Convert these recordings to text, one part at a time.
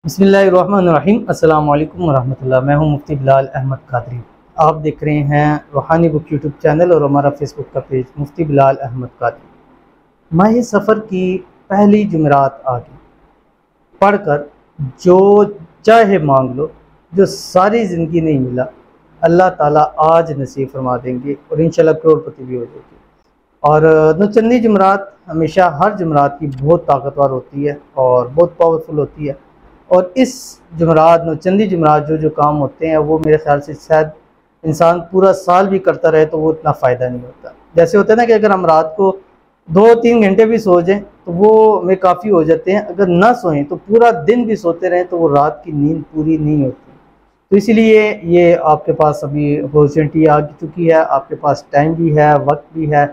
बिस्मिल्लाहिर्रहमानिर्रहीम। अस्सलाम वालेकुम वरहमतुल्लाह। मैं हूं मुफ्ती बिलाल अहमद कादरी। आप देख रहे हैं रूहानी बुक यूट्यूब चैनल और हमारा फेसबुक का पेज मुफ्ती बिलाल अहमद कादरी। माह सफ़र की पहली जुमेरात आ गई, पढ़कर जो चाहे मांग लो, जो सारी ज़िंदगी नहीं मिला अल्लाह ताला आज नसीब फरमा देंगे और इंशाल्लाह करोड़पति भी हो जाएगी। और नौचंदी जुमरात हमेशा हर जुमरात की बहुत ताकतवर होती है और बहुत पावरफुल होती है। और इस जुमरात नौचंदी जुमरात जो काम होते हैं वो मेरे ख्याल से शायद इंसान पूरा साल भी करता रहे तो वो इतना फ़ायदा नहीं होता। जैसे होता है ना कि अगर हम रात को 2-3 घंटे भी सो जाएं तो वो में काफ़ी हो जाते हैं, अगर ना सोएं तो पूरा दिन भी सोते रहें तो वो रात की नींद पूरी नहीं होती। तो इसीलिए ये आपके पास अभी अपॉर्चुनिटी आ चुकी है, आपके पास टाइम भी है, वक्त भी है।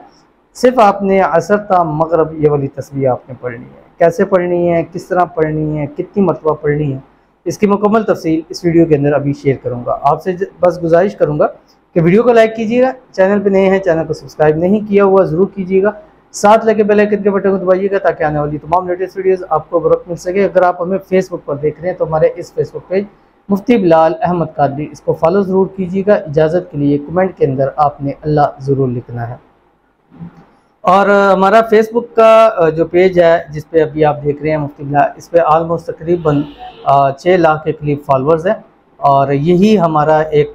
सिर्फ आपने असर ता मगरब ये वाली तस्बीह आपने पढ़नी है। कैसे पढ़नी है, किस तरह पढ़नी है, कितनी मरतबा पढ़नी है, इसकी मुकम्मल तफसील इस वीडियो के अंदर अभी शेयर करूंगा। आपसे बस गुजारिश करूंगा कि वीडियो को लाइक कीजिएगा, चैनल पे नए हैं चैनल को सब्सक्राइब नहीं किया हुआ ज़रूर कीजिएगा, साथ लगे बेल आइकन के बटन को दबाइएगा ताकि आने वाली तमाम लेटेस्ट वीडियोस आपको बरकत मिल सके। अगर आप हमें फेसबुक पर देख रहे हैं तो हमारे इस फेसबुक पेज मुफ्ती बिलाल अहमद कादरी, इसको फॉलो ज़रूर कीजिएगा। इजाज़त के लिए कमेंट के अंदर आपने अल्लाह ज़रूर लिखना है। और हमारा फेसबुक का जो पेज है जिस पे अभी आप देख रहे हैं मुफ्ती बिलाल, इस पे आलमोस्ट तकरीबन 6 लाख के करीब फॉलोअर्स हैं। और यही हमारा एक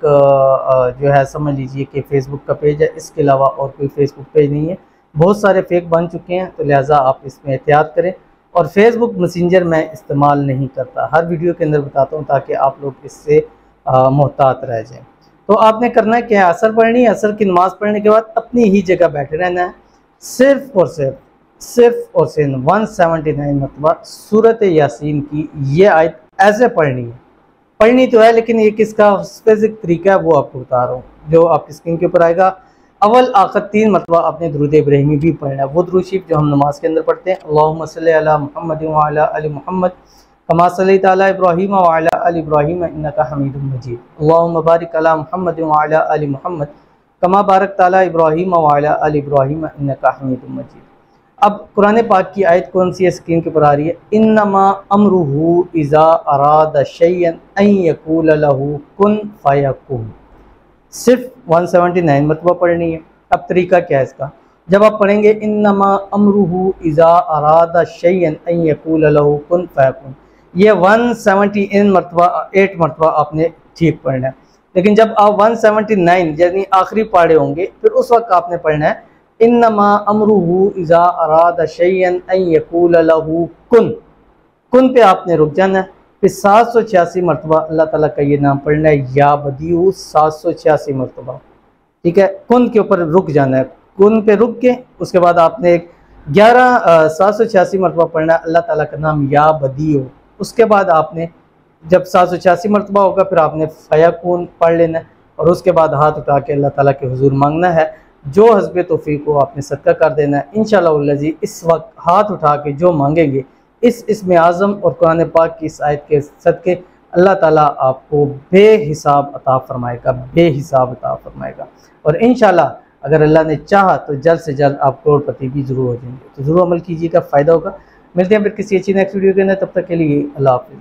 जो है समझ लीजिए कि फेसबुक का पेज है, इसके अलावा और कोई फेसबुक पेज नहीं है। बहुत सारे फेक बन चुके हैं तो लिहाजा आप इसमें एहतियात करें। और फेसबुक मैसेंजर मैं इस्तेमाल नहीं करता, हर वीडियो के अंदर बताता हूँ ताकि आप लोग इससे मोहतात रह जाएँ। तो आपने करना क्या है, असर पढ़नी है, असर की नमाज़ पढ़ने के बाद अपनी ही जगह बैठे रहना है। सिर्फ और सिर्फ 179 मरतबा सूरत यासीन की ये आयत ऐसे पढ़नी है। पढ़नी तो है लेकिन ये किसका स्पेसिफिक तरीका है वो आपको बता रहा हूँ, जो आपकी स्क्रीन के ऊपर आएगा। अव्वल आखिर 3 मरतबा आपने दुरूद इब्राहिमी भी पढ़ना है, वो दुरूद शरीफ जो हम नमाज के अंदर पढ़ते हैं। अल्लाहुम्मा सल्ली अला मुहम्मद व अला आलि मुहम्मद कमा सल्लैता अला इब्राहीम व अला आलि इब्राहीम इन्नका हमीदुम मजीद। अल्लाहुम्मा बारिक अला मुहम्मद व अला आलि मुहम्मद कमा बारक ताला इब्राहीम व अला आलि इब्राहीम इन्नका हमीदुम मजीद। अब कुरान पाक की आयत कौन सी है, स्क्रीन के ऊपर आ रही है। इन्नमा अमरुहु इज़ा अरादा शैयन अन यक़ूल लहू कुन फयकुन। सिर्फ 179 मरतबा पढ़नी है। अब तरीका क्या है इसका, जब आप पढ़ेंगे इन्नमा अमरुहु इज़ा अरादा शैयन अन यक़ूल लहू कुन फयकुन, ये 178 मरतबा आपने ठीक पढ़ना है। लेकिन जब आप 179 यानी आखिरी पाड़े होंगे फिर उस वक्त आपने पढ़ना है इन्नमा अमरुहु इज़ा अरादा शैयन अन यक़ूल लहू कुन। कुन पे आपने रुक जाना है। फिर 786 मरतबा अल्लाह ताला का ये नाम पढ़ना है, या बदीउ, 786 मरतबा। ठीक है, कुन के ऊपर रुक जाना है। कुन पे रुक के उसके बाद आपने 786 मरतबा पढ़ना है अल्लाह ताला का नाम या बदीउ। उसके बाद आपने जब 786 मरतबा होगा फिर आपने फयकून पढ़ लेना है और उसके बाद हाथ उठा के अल्लाह ताला के हुजूर मांगना है, जो हस्बे तौफीक को आपने सदका कर देना है। इंशाअल्लाह इस वक्त हाथ उठा के जो मांगेंगे इसमें आज़म और कुरान पाक की इस आयत के सदके अल्लाह ताला आपको बेहिसाब अता फरमाएगा, बेहिसाब अता फरमाएगा। और इंशाअल्लाह अगर अल्लाह ने चाहा तो जल्द से जल्द आप करोड़पति भी ज़रूर हो जाएंगे। तो ज़रूर अमल कीजिएगा, फ़ायदा होगा। मिलते हैं फिर किसी अच्छी नेक्स्ट वीडियो के अंदर, तब तक के लिए अल्लाह हाफ़िज़।